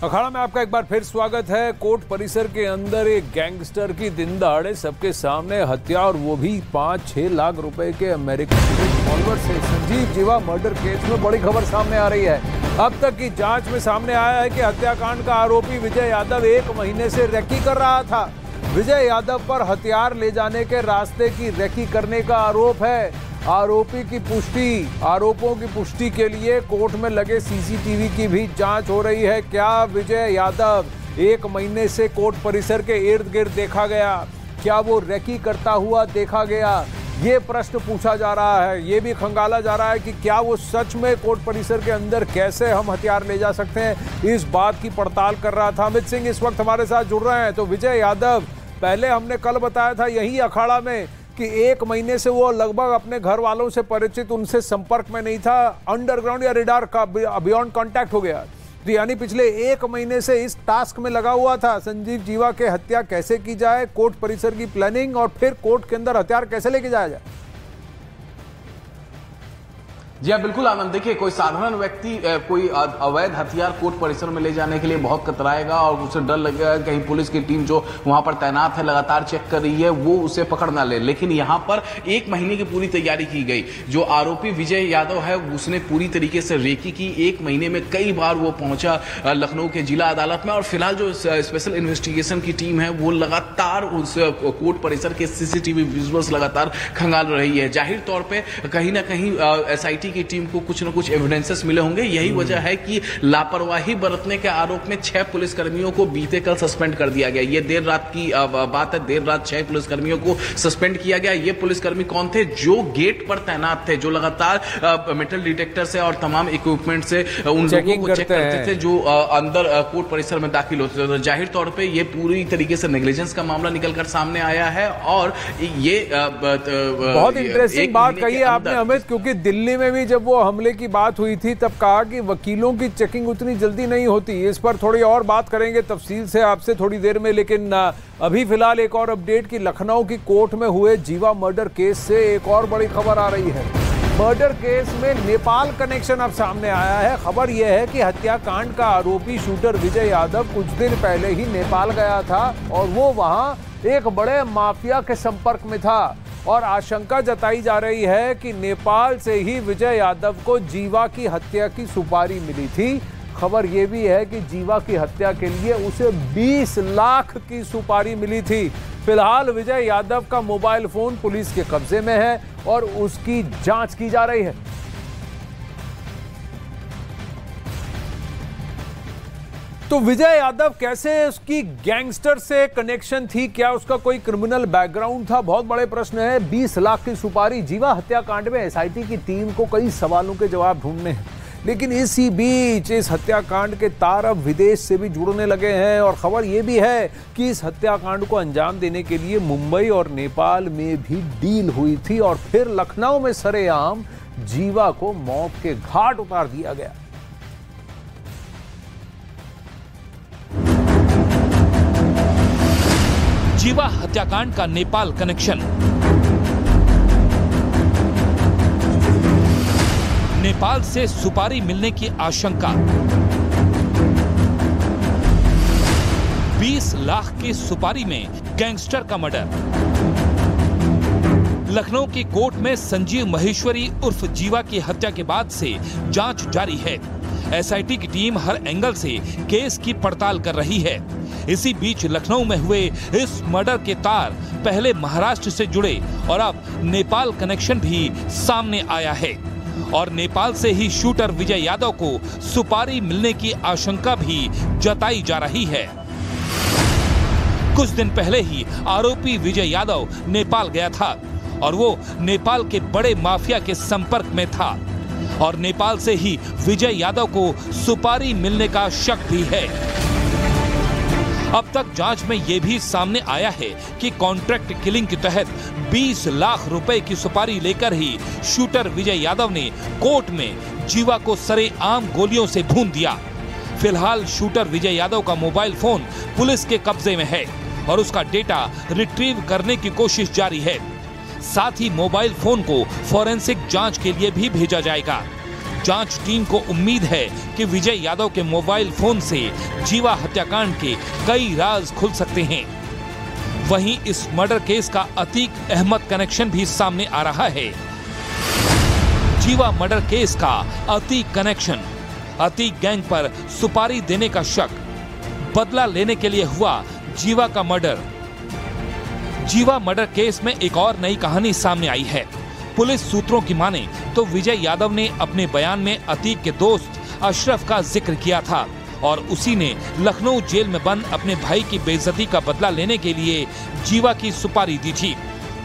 अखाड़ा में आपका एक बार फिर स्वागत है। कोर्ट परिसर के अंदर एक गैंगस्टर की दिन दहाड़े सबके सामने हत्या, और वो भी 5-6 लाख रुपए के अमेरिकन रिवॉल्वर से। संजीव जीवा मर्डर केस में बड़ी खबर सामने आ रही है। अब तक की जांच में सामने आया है कि हत्याकांड का आरोपी विजय यादव 1 महीने से रेकी कर रहा था। विजय यादव पर हथियार ले जाने के रास्ते की रेकी करने का आरोप है। आरोपों की पुष्टि के लिए कोर्ट में लगे सीसीटीवी की भी जांच हो रही है। क्या विजय यादव 1 महीने से कोर्ट परिसर के इर्द गिर्द देखा गया? क्या वो रेकी करता हुआ देखा गया? ये प्रश्न पूछा जा रहा है। ये भी खंगाला जा रहा है कि क्या वो सच में कोर्ट परिसर के अंदर कैसे हम हथियार ले जा सकते हैं, इस बात की पड़ताल कर रहा था। अमित सिंह इस वक्त हमारे साथ जुड़ रहे हैं। तो विजय यादव, पहले हमने कल बताया था यही अखाड़ा में कि 1 महीने से वो लगभग अपने घर वालों से परिचित, उनसे संपर्क में नहीं था, अंडरग्राउंड या रेडार का बियॉन्ड कांटेक्ट हो गया। तो यानी पिछले 1 महीने से इस टास्क में लगा हुआ था, संजीव जीवा के हत्या कैसे की जाए, कोर्ट परिसर की प्लानिंग, और फिर कोर्ट के अंदर हथियार कैसे लेके जाया जाए। जी हाँ, बिल्कुल आनंद। देखिए, कोई साधारण व्यक्ति कोई अवैध हथियार कोर्ट परिसर में ले जाने के लिए बहुत कतराएगा और उसे डर लगेगा कहीं पुलिस की टीम जो वहां पर तैनात है, लगातार चेक कर रही है, वो उसे पकड़ ना ले। लेकिन यहां पर 1 महीने की पूरी तैयारी की गई। जो आरोपी विजय यादव है उसने पूरी तरीके से रेकी की। 1 महीने में कई बार वो पहुंचा लखनऊ के जिला अदालत में, और फिलहाल जो स्पेशल इन्वेस्टिगेशन की टीम है वो लगातार उस कोर्ट परिसर के सीसीटीवी विजुअल्स लगातार खंगाल रही है। जाहिर तौर पर कहीं ना कहीं SIT की टीम को कुछ न कुछ एविडेंसेस मिले होंगे। यही वजह है कि लापरवाही बरतने के आरोप में 6 पुलिसकर्मियों को बीते कल सस्पेंड कर दिया गया। ये देर रात की बात है। देर रात 6 पुलिसकर्मियों को सस्पेंड किया गया। ये पुलिसकर्मी कौन थे? जो गेट पर तैनात थे, जो लगातार मेटल डिटेक्टर से और तमाम इक्विपमेंट से उन लोगों को चेक करते थे जो अंदर कोर्ट परिसर में दाखिल होते थे। तो जाहिर तौर पर यह पूरी तरीके से नेग्लिजेंस का मामला निकलकर सामने आया है। और ये बहुत इंटरेस्टिंग बात कही है आपने अमित, क्योंकि दिल्ली में भी जब वो हमले की बात हुई थी तब कहा कि वकीलों की चेकिंग उतनी जल्दी नहीं होती। इस पर थोड़ी और बात करेंगे तफसील से आपसे थोड़ी देर में, लेकिन अभी फिलहाल एक और अपडेट की लखनऊ की कोर्ट में हुए जीवा मर्डर केस से एक और बड़ी खबर आ रही है। मर्डर केस में नेपाल कनेक्शन अब सामने आया है। खबर यह है कि हत्याकांड का आरोपी शूटर विजय यादव कुछ दिन पहले ही नेपाल गया था, और वो वहां एक बड़े माफिया के संपर्क में था, और आशंका जताई जा रही है कि नेपाल से ही विजय यादव को जीवा की हत्या की सुपारी मिली थी। खबर यह भी है कि जीवा की हत्या के लिए उसे 20 लाख की सुपारी मिली थी। फिलहाल विजय यादव का मोबाइल फोन पुलिस के कब्जे में है और उसकी जांच की जा रही है। तो विजय यादव कैसे, उसकी गैंगस्टर से कनेक्शन थी, क्या उसका कोई क्रिमिनल बैकग्राउंड था? बहुत बड़े प्रश्न है। 20 लाख की सुपारी। जीवा हत्याकांड में SIT की टीम को कई सवालों के जवाब ढूंढने हैं, लेकिन इसी बीच इस हत्याकांड के तार अब विदेश से भी जुड़ने लगे हैं। और खबर यह भी है कि इस हत्याकांड को अंजाम देने के लिए मुंबई और नेपाल में भी डील हुई थी, और फिर लखनऊ में सरेआम जीवा को मौत के घाट उतार दिया गया। जीवा हत्याकांड का नेपाल कनेक्शन। नेपाल से सुपारी मिलने की आशंका। 20 लाख की सुपारी में गैंगस्टर का मर्डर। लखनऊ की कोर्ट में संजीव महेश्वरी उर्फ जीवा की हत्या के बाद से जांच जारी है। SIT की टीम हर एंगल से केस की पड़ताल कर रही है। इसी बीच लखनऊ में हुए इस मर्डर के तार पहले महाराष्ट्र से जुड़े, और अब नेपाल कनेक्शन भी सामने आया है। और नेपाल से ही शूटर विजय यादव को सुपारी मिलने की आशंका भी जताई जा रही है। कुछ दिन पहले ही आरोपी विजय यादव नेपाल गया था, और वो नेपाल के बड़े माफिया के संपर्क में था, और नेपाल से ही विजय यादव को सुपारी मिलने का शक भी है। अब तक जांच में यह भी सामने आया है कि कॉन्ट्रैक्ट किलिंग के तहत 20 लाख रुपए की सुपारी लेकर ही शूटर विजय यादव ने कोर्ट में जीवा को सरेआम गोलियों से भून दिया। फिलहाल शूटर विजय यादव का मोबाइल फोन पुलिस के कब्जे में है, और उसका डेटा रिट्रीव करने की कोशिश जारी है। साथ ही मोबाइल फोन को फॉरेंसिक जांच के लिए भी भेजा जाएगा। जांच टीम को उम्मीद है कि विजय यादव के मोबाइल फोन से जीवा हत्याकांड के कई राज खुल सकते हैं। वहीं इस मर्डर केस का अतीक अहमद कनेक्शन भी सामने आ रहा है। जीवा मर्डर केस का अतीक कनेक्शन, अतीक गैंग पर सुपारी देने का शक, बदला लेने के लिए हुआ जीवा का मर्डर। जीवा मर्डर केस में एक और नई कहानी सामने आई है। पुलिस सूत्रों की माने तो विजय यादव ने अपने बयान में अतीक के दोस्त अशरफ का जिक्र किया था और उसी ने लखनऊ जेल में बंद अपने भाई की बेइज्जती का बदला लेने के लिए जीवा की सुपारी दी थी।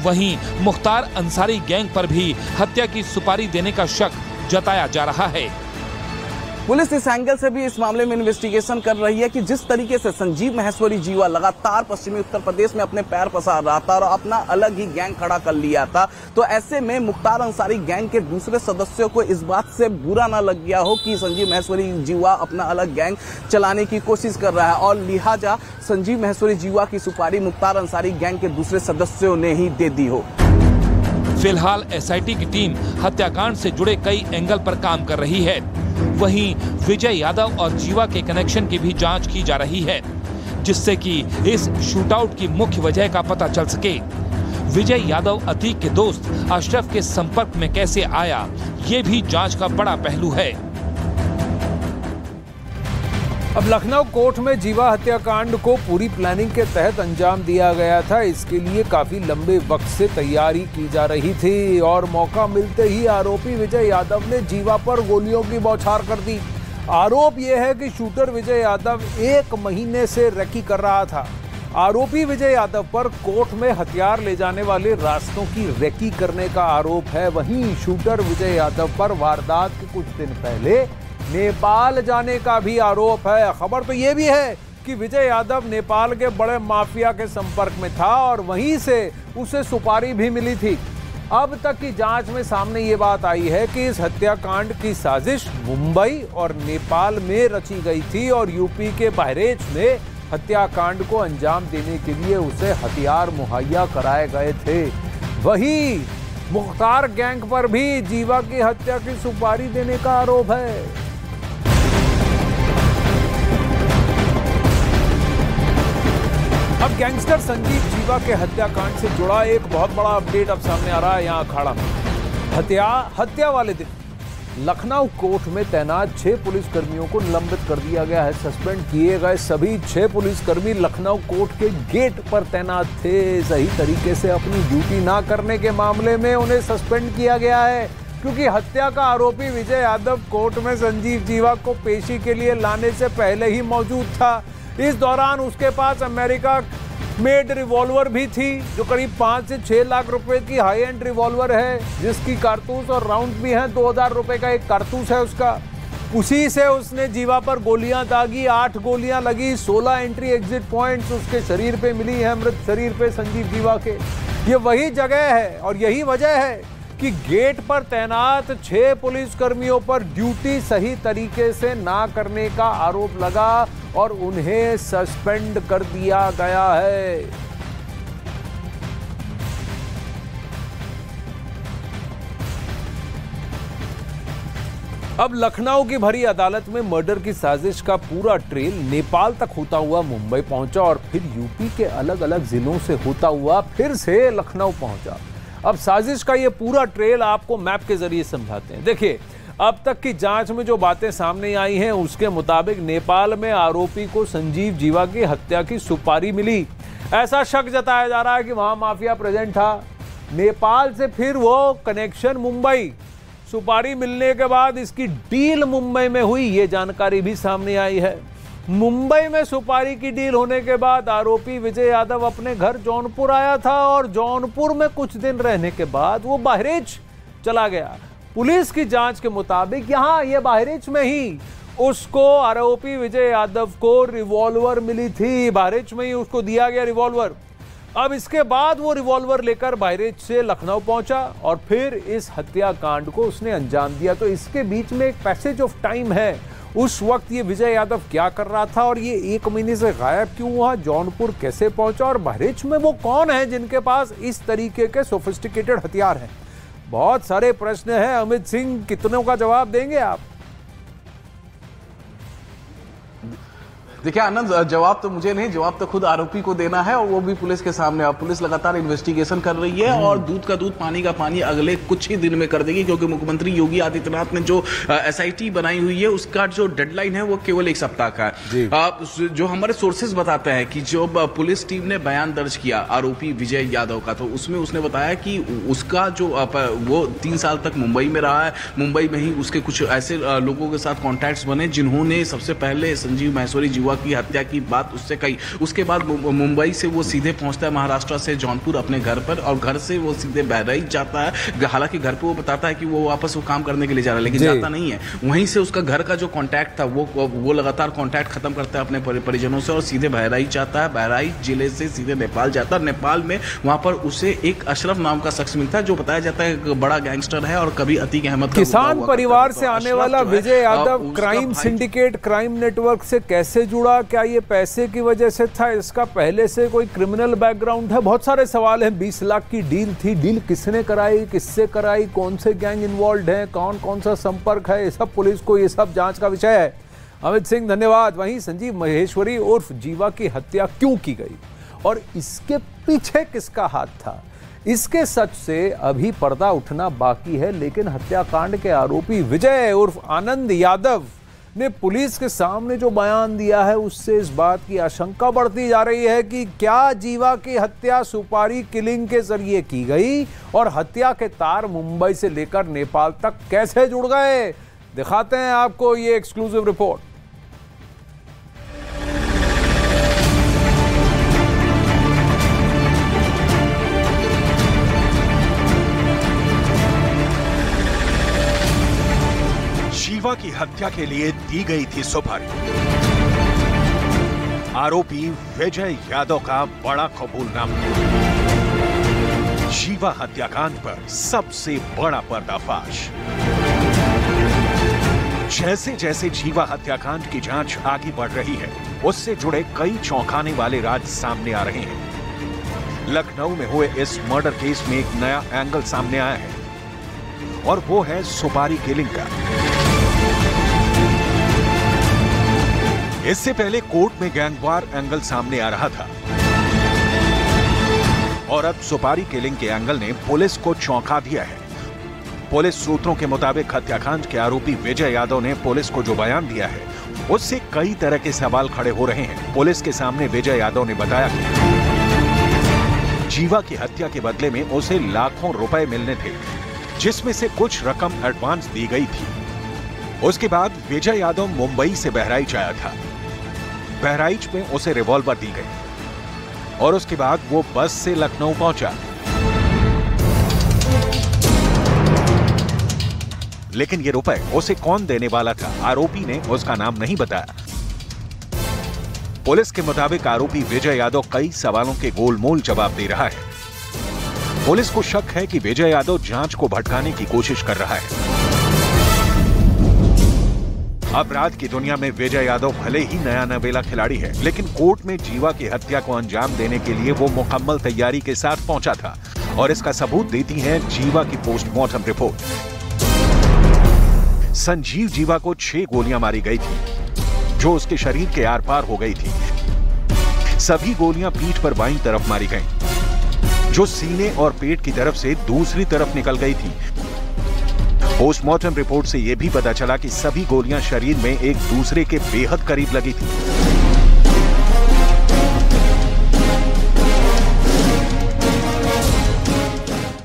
वहीं मुख्तार अंसारी गैंग पर भी हत्या की सुपारी देने का शक जताया जा रहा है। पुलिस इस एंगल से भी इस मामले में इन्वेस्टिगेशन कर रही है कि जिस तरीके से संजीव महेश्वरी जीवा लगातार पश्चिमी उत्तर प्रदेश में अपने पैर पसार रहा था और अपना अलग ही गैंग खड़ा कर लिया था, तो ऐसे में मुख्तार अंसारी गैंग के दूसरे सदस्यों को इस बात से बुरा ना लग गया हो कि संजीव महेश्वरी जीवा अपना अलग गैंग चलाने की कोशिश कर रहा है और लिहाजा संजीव महेश्वरी जीवा की सुपारी मुख्तार अंसारी गैंग के दूसरे सदस्यों ने ही दे दी हो। फिलहाल एसआईटी की टीम हत्याकांड से जुड़े कई एंगल पर काम कर रही है। वहीं विजय यादव और जीवा के कनेक्शन की भी जांच की जा रही है, जिससे कि इस शूटआउट की मुख्य वजह का पता चल सके। विजय यादव अतीक के दोस्त अशरफ के संपर्क में कैसे आया, ये भी जांच का बड़ा पहलू है। अब लखनऊ कोर्ट में जीवा हत्याकांड को पूरी प्लानिंग के तहत अंजाम दिया गया था। इसके लिए काफी लंबे वक्त से तैयारी की जा रही थी और मौका मिलते ही आरोपी विजय यादव ने जीवा पर गोलियों की बौछार कर दी। आरोप यह है कि शूटर विजय यादव 1 महीने से रेकी कर रहा था। आरोपी विजय यादव पर कोर्ट में हथियार ले जाने वाले रास्तों की रेकी करने का आरोप है। वहीं शूटर विजय यादव पर वारदात के कुछ दिन पहले नेपाल जाने का भी आरोप है। खबर तो यह भी है कि विजय यादव नेपाल के बड़े माफिया के संपर्क में था और वहीं से उसे सुपारी भी मिली थी। अब तक की जांच में सामने ये बात आई है कि इस हत्याकांड की साजिश मुंबई और नेपाल में रची गई थी और यूपी के बहरेच में हत्याकांड को अंजाम देने के लिए उसे हथियार मुहैया कराए गए थे। वहीं मुख्तार गैंग पर भी जीवा की हत्या की सुपारी देने का आरोप है। अब गैंगस्टर संजीव जीवा के हत्याकांड से जुड़ा एक बहुत बड़ा अपडेट अब सामने आ रहा है। यहाँ अखाड़ा में हत्या वाले दिन लखनऊ कोर्ट में तैनात 6 पुलिसकर्मियों को निलंबित कर दिया गया है। सस्पेंड किए गए सभी 6 पुलिसकर्मी लखनऊ कोर्ट के गेट पर तैनात थे। सही तरीके से अपनी ड्यूटी ना करने के मामले में उन्हें सस्पेंड किया गया है, क्योंकि हत्या का आरोपी विजय यादव कोर्ट में संजीव जीवा को पेशी के लिए लाने से पहले ही मौजूद था। इस दौरान उसके पास अमेरिका मेड रिवॉल्वर भी थी, जो करीब 5 से 6 लाख रुपए की हाई एंड रिवॉल्वर है, जिसकी कारतूस और राउंड भी हैं। 2000 रुपए का एक कारतूस है उसका। उसी से उसने जीवा पर गोलियां दागी। 8 गोलियां लगी। 16 एंट्री एग्जिट पॉइंट्स उसके शरीर पे मिली है, मृत शरीर पे संजीव जीवा के। ये वही जगह है और यही वजह है कि गेट पर तैनात 6 पुलिसकर्मियों पर ड्यूटी सही तरीके से ना करने का आरोप लगा और उन्हें सस्पेंड कर दिया गया है। अब लखनऊ की भरी अदालत में मर्डर की साजिश का पूरा ट्रेल नेपाल तक होता हुआ मुंबई पहुंचा और फिर यूपी के अलग अलग जिलों से होता हुआ फिर से लखनऊ पहुंचा। अब साजिश का ये पूरा ट्रेल आपको मैप के जरिए समझाते हैं। देखिए, अब तक की जांच में जो बातें सामने आई हैं उसके मुताबिक नेपाल में आरोपी को संजीव जीवा की हत्या की सुपारी मिली। ऐसा शक जताया जा रहा है कि वहां माफिया प्रेजेंट था। नेपाल से फिर वो कनेक्शन मुंबई। सुपारी मिलने के बाद इसकी डील मुंबई में हुई, ये जानकारी भी सामने आई है। मुंबई में सुपारी की डील होने के बाद आरोपी विजय यादव अपने घर जौनपुर आया था और जौनपुर में कुछ दिन रहने के बाद वो बहरेच चला गया। पुलिस की जांच के मुताबिक यहां ये बहरेच में ही उसको आरोपी विजय यादव को रिवॉल्वर मिली थी। बहरेच में ही उसको दिया गया रिवॉल्वर। अब इसके बाद वो रिवॉल्वर लेकर बहरेच से लखनऊ पहुंचा और फिर इस हत्याकांड को उसने अंजाम दिया। तो इसके बीच में एक पैसेज ऑफ टाइम है। उस वक्त ये विजय यादव क्या कर रहा था और ये 1 महीने से गायब क्यों हुआ, जौनपुर कैसे पहुंचा और बहरेच में वो कौन है जिनके पास इस तरीके के सोफिस्टिकेटेड हथियार हैं। बहुत सारे प्रश्न हैं। अमित सिंह, कितनों का जवाब देंगे आप? देखिए आनंद, जवाब तो मुझे नहीं, जवाब तो खुद आरोपी को देना है और वो भी पुलिस के सामने। अब पुलिस लगातार इन्वेस्टिगेशन कर रही है और दूध का दूध पानी का पानी अगले कुछ ही दिन में कर देगी, क्योंकि मुख्यमंत्री योगी आदित्यनाथ ने जो एसआईटी बनाई हुई है उसका जो डेडलाइन है वो केवल 1 सप्ताह का है। जो हमारे सोर्सेज बताते हैं कि जो पुलिस टीम ने बयान दर्ज किया आरोपी विजय यादव का, तो उसमें उसने बताया कि उसका जो वो 3 साल तक मुंबई में रहा है, मुंबई में ही उसके कुछ ऐसे लोगों के साथ कॉन्टैक्ट्स बने जिन्होंने सबसे पहले संजीव माहेश्वरी जीवा की हत्या की बात उससे कही। उसके बाद मुंबई से वो सीधे पहुंचता है महाराष्ट्र से जौनपुर अपने घर पर, और घर से वो सीधे बहराइच जाता है। हालांकि घर पे वो बताता है कि वो वापस वो काम करने के लिए जा रहा है, लेकिन जाता नहीं है। वहीं से उसका घर का जो कांटेक्ट था वो लगातार कांटेक्ट खत्म करता है अपने परिजनों से और सीधे बहराइच जाता है। बहराइच जिले से सीधे नेपाल जाता है। नेपाल में वहां पर उसे एक अशरफ नाम का शख्स मिलता है जो बताया जाता है एक बड़ा गैंगस्टर है और कभी अतीक अहमद किसान परिवार से आने वाला Vijay Yadav crime syndicate, crime network से कैसे जुड़ा? क्या ये पैसे की वजह से था? इसका पहले से कोई क्रिमिनल बैकग्राउंड है? बहुत सारे सवाल हैं। 20 लाख की डील थी, डील किसने कराई, किससे कराई, कौन से गैंग इन्वॉल्व हैं, कौन कौन सा संपर्क है, ये सब पुलिस को, ये सब जांच का विषय है। अमित सिंह, धन्यवाद। वहीं संजीव माहेश्वरी उर्फ जीवा की हत्या क्यों की गई और इसके पीछे किसका हाथ था, इसके सच से अभी पर्दा उठना बाकी है। लेकिन हत्याकांड के आरोपी विजय उर्फ आनंद यादव ने पुलिस के सामने जो बयान दिया है उससे इस बात की आशंका बढ़ती जा रही है कि क्या जीवा की हत्या सुपारी किलिंग के जरिए की गई और हत्या के तार मुंबई से लेकर नेपाल तक कैसे जुड़ गए। दिखाते हैं आपको ये एक्सक्लूसिव रिपोर्ट। जीवा की हत्या के लिए दी गई थी सुपारी। आरोपी विजय यादव का बड़ा कबूलनामा। जीवा हत्याकांड पर सबसे बड़ा पर्दाफाश। जैसे जैसे जीवा हत्याकांड की जांच आगे बढ़ रही है, उससे जुड़े कई चौंकाने वाले राज सामने आ रहे हैं। लखनऊ में हुए इस मर्डर केस में एक नया एंगल सामने आया है और वो है सुपारी किलिंग का। इससे पहले कोर्ट में गैंगवार एंगल सामने आ रहा था और अब सुपारी किलिंग के एंगल ने पुलिस को चौंका दिया है। पुलिस सूत्रों के मुताबिक हत्याकांड के आरोपी विजय यादव ने पुलिस को जो बयान दिया है उससे कई तरह के सवाल खड़े हो रहे हैं। पुलिस के सामने विजय यादव ने बताया कि जीवा की हत्या के बदले में उसे लाखों रुपए मिलने थे, जिसमें से कुछ रकम एडवांस दी गई थी। उसके बाद विजय यादव मुंबई से बहराइच आया था। बहराइच में उसे रिवॉल्वर दी गई और उसके बाद वो बस से लखनऊ पहुंचा। लेकिन ये रुपए उसे कौन देने वाला था, आरोपी ने उसका नाम नहीं बताया। पुलिस के मुताबिक आरोपी विजय यादव कई सवालों के गोलमोल जवाब दे रहा है। पुलिस को शक है कि विजय यादव जांच को भटकाने की कोशिश कर रहा है। अपराध की दुनिया में विजय यादव भले ही नया नवेला खिलाड़ी है, लेकिन कोर्ट में जीवा की हत्या को अंजाम देने के लिए वो मुकम्मल तैयारी के साथ पहुंचा था और इसका सबूत देती है जीवा की पोस्टमार्टम रिपोर्ट। संजीव जीवा को 6 गोलियां मारी गई थी जो उसके शरीर के आर पार हो गई थी। सभी गोलियां पीठ पर बाईं तरफ मारी गईं, जो सीने और पेट की तरफ से दूसरी तरफ निकल गई थी। पोस्टमार्टम रिपोर्ट से यह भी पता चला कि सभी गोलियां शरीर में एक दूसरे के बेहद करीब लगी थी।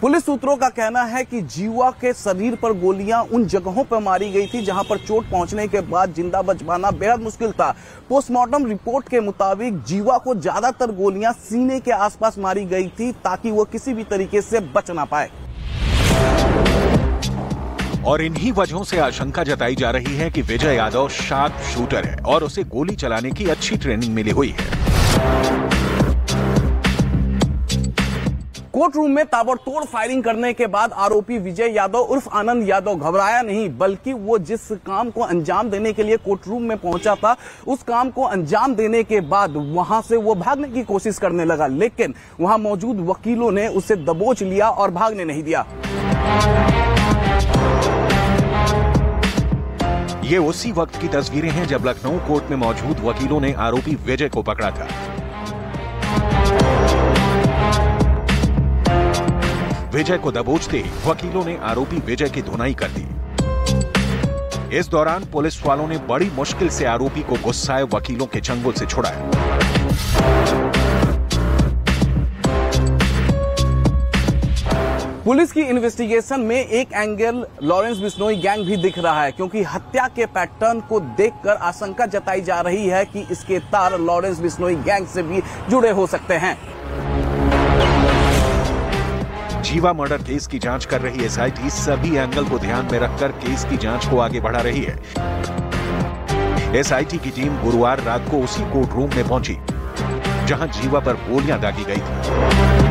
पुलिस सूत्रों का कहना है कि जीवा के शरीर पर गोलियां उन जगहों पर मारी गई थी जहां पर चोट पहुंचने के बाद जिंदा बच पाना बेहद मुश्किल था। पोस्टमार्टम रिपोर्ट के मुताबिक जीवा को ज्यादातर गोलियां सीने के आसपास मारी गई थी ताकि वो किसी भी तरीके से बच ना पाए। और इन्हीं वजहों से आशंका जताई जा रही है कि विजय यादव शार्प शूटर है और उसे गोली चलाने की अच्छी ट्रेनिंग मिली हुई है। कोर्ट रूम में ताबड़तोड़ फायरिंग करने के बाद आरोपी विजय यादव उर्फ आनंद यादव घबराया नहीं, बल्कि वो जिस काम को अंजाम देने के लिए कोर्ट रूम में पहुंचा था, उस काम को अंजाम देने के बाद वहां से वो भागने की कोशिश करने लगा, लेकिन वहां मौजूद वकीलों ने उसे दबोच लिया और भागने नहीं दिया। ये उसी वक्त की तस्वीरें हैं जब लखनऊ कोर्ट में मौजूद वकीलों ने आरोपी विजय को पकड़ा था। विजय को दबोचते ही वकीलों ने आरोपी विजय की धुनाई कर दी। इस दौरान पुलिस वालों ने बड़ी मुश्किल से आरोपी को गुस्साए वकीलों के चंगुल से छुड़ाया। पुलिस की इन्वेस्टिगेशन में एक एंगल लॉरेंस बिश्नोई गैंग भी दिख रहा है, क्योंकि हत्या के पैटर्न को देखकर आशंका जताई जा रही है कि इसके तार लॉरेंस बिश्नोई गैंग से भी जुड़े हो सकते हैं। जीवा मर्डर केस की जांच कर रही एसआईटी सभी एंगल को ध्यान में रखकर केस की जांच को आगे बढ़ा रही है। एसआईटी की टीम गुरुवार रात को उसी कोर्ट रूम में पहुंची जहां जीवा पर गोलियां दागी गई थी।